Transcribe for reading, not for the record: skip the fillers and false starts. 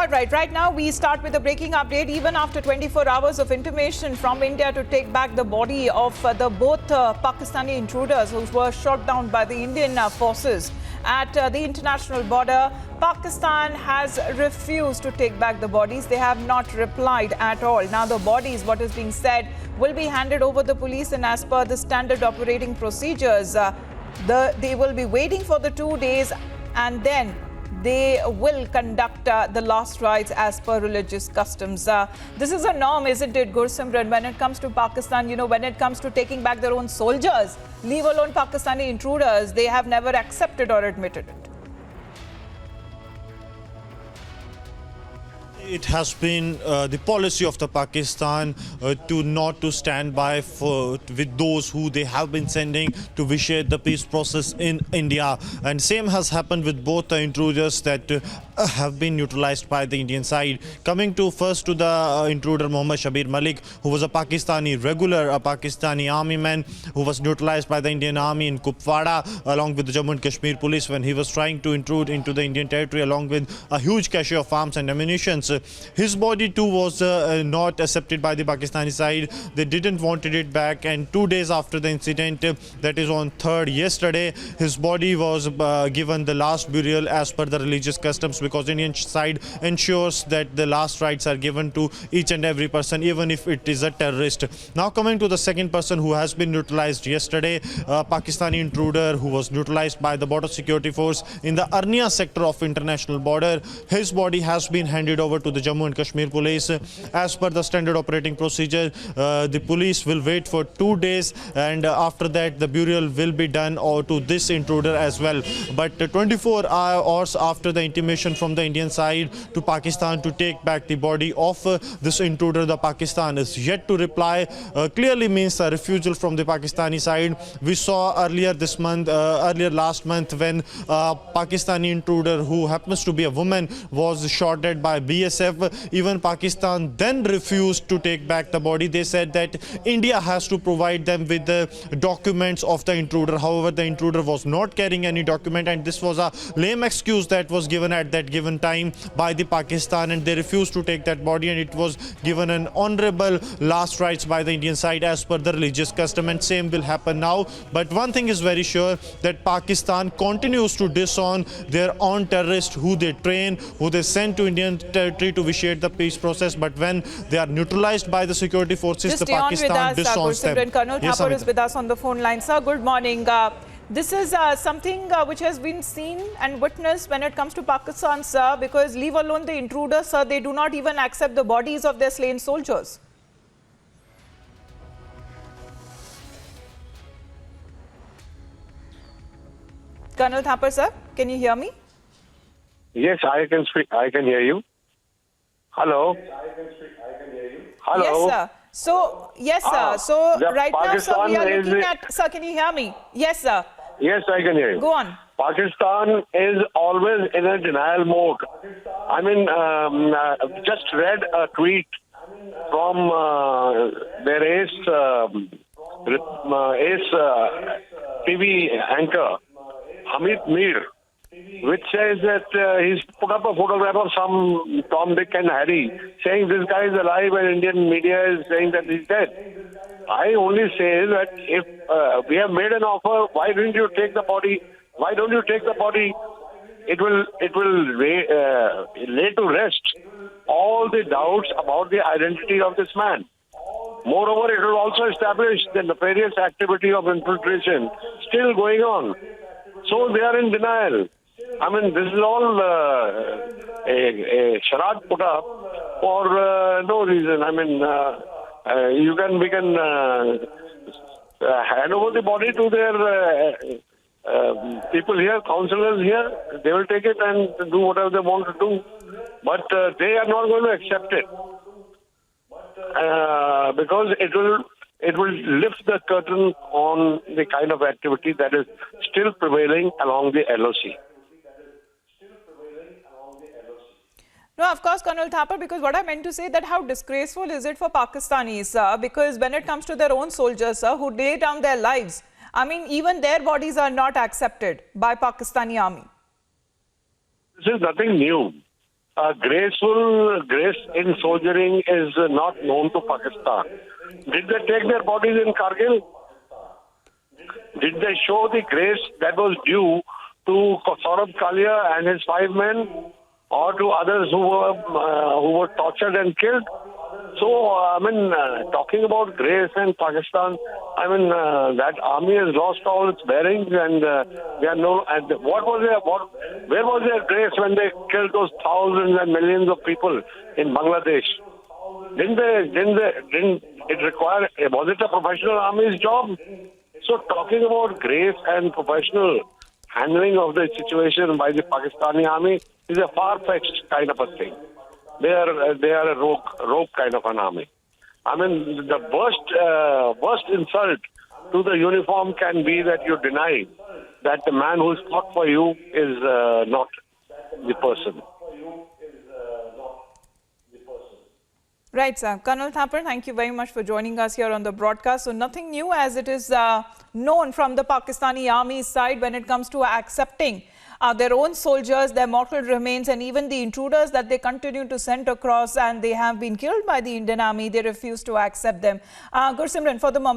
All right now we start with a breaking update. Even after 24 hours of intimation from India to take back the body of the both Pakistani intruders who were shot down by the Indian forces at the international border, Pakistan has refused to take back the bodies. They have not replied at all. Now the bodies, what is being said, will be handed over the police, and as per the standard operating procedures, they will be waiting for the 2 days, and then they will conduct the last rites as per religious customs. This is a norm, isn't it, Gursimran, when it comes to Pakistan? You know, when it comes to taking back their own soldiers, leave alone Pakistani intruders, they have never accepted or admitted it. It has been the policy of the Pakistan to not to stand by with those who they have been sending to vitiate the peace process in India. And same has happened with both the intruders that have been neutralized by the Indian side. Coming to first to the intruder Mohammad Shabir Malik, who was a Pakistani regular, a Pakistani army man who was neutralized by the Indian army in Kupwara along with the Jammu and Kashmir police when he was trying to intrude into the Indian territory along with a huge cache of arms and ammunition. His body too was not accepted by the Pakistani side. They didn't wanted it back, and 2 days after the incident, that is on 3rd yesterday, his body was given the last burial as per the religious customs, because Indian side ensures that the last rites are given to each and every person, even if it is a terrorist. Now coming to the second person who has been neutralized yesterday, a Pakistani intruder who was neutralized by the border security force in the Arnia sector of international border. His body has been handed over to the Jammu and Kashmir police. As per the standard operating procedure, the police will wait for 2 days, and after that the burial will be done to this intruder as well. But 24 hours after the intimation from the Indian side to Pakistan to take back the body of this intruder, the Pakistan is yet to reply. Clearly means a refusal from the Pakistani side. We saw earlier this month, last month, when Pakistani intruder who happens to be a woman was shot at by BSF. Even Pakistan then refused to take back the body. They said that India has to provide them with the documents of the intruder. However, the intruder was not carrying any document, and this was a lame excuse that was given at that given time by the Pakistan, and they refused to take that body, and it was given an honorable last rites by the Indian side as per the religious custom, and same will happen now. But one thing is very sure, that Pakistan continues to disown their own terrorists who they train, who they send to Indian territory to vitiate the peace process, but when they are neutralized by the security forces, Just the Pakistan disowns them. Colonel Thapar is with us on the phone line. Sir, good morning. This is something which has been seen and witnessed when it comes to Pakistan, sir, because leave alone the intruders, sir, they do not even accept the bodies of their slain soldiers. Colonel Thapar, sir, can you hear me? Yes, I can speak. I can hear you. Hello. Hello. Yes, sir. Yes, sir. So right now, sir, we are looking at... Sir, can you hear me? Yes, sir. Yes, I can hear you. Go on. Pakistan is always in a denial mode. I mean, just read a tweet from their ace TV anchor, Hamid Mir, which says that he's put up a photograph of some Tom, Dick and Harry saying this guy is alive, and Indian media is saying that he's dead. I only say that if we have made an offer, why didn't you take the body? Why don't you take the body? It will lay to rest all the doubts about the identity of this man. Moreover, it will also establish the nefarious activity of infiltration still going on. So they are in denial. I mean, this is all a charade put up for no reason. I mean, we can hand over the body to their people here, councillors here. They will take it and do whatever they want to do. But they are not going to accept it because it will lift the curtain on the kind of activity that is still prevailing along the LOC. No, of course, Colonel Thapar, because what I meant to say that how disgraceful is it for Pakistanis, sir, because when it comes to their own soldiers, sir, who lay down their lives, I mean, even their bodies are not accepted by Pakistani army. This is nothing new. grace in soldiering is not known to Pakistan. Did they take their bodies in Kargil? Did they show the grace that was due to Saurabh Kalia and his 5 men, or to others who were tortured and killed? So, talking about grace in Pakistan, that army has lost all its bearings, and they are no. And where was their grace when they killed those thousands and millions of people in Bangladesh? Didn't it require? Was it a professional army's job? So, talking about grace and professional handling of the situation by the Pakistani army is a far-fetched kind of a thing. They are a rogue kind of an army. The worst insult to the uniform can be that you deny that the man who fought for you is not the person. Right, sir. Colonel Thapar, thank you very much for joining us here on the broadcast. So nothing new, as it is known from the Pakistani army side when it comes to accepting their own soldiers, their mortal remains, and even the intruders that they continue to send across, and they have been killed by the Indian army. They refuse to accept them. Gursimran, for the moment.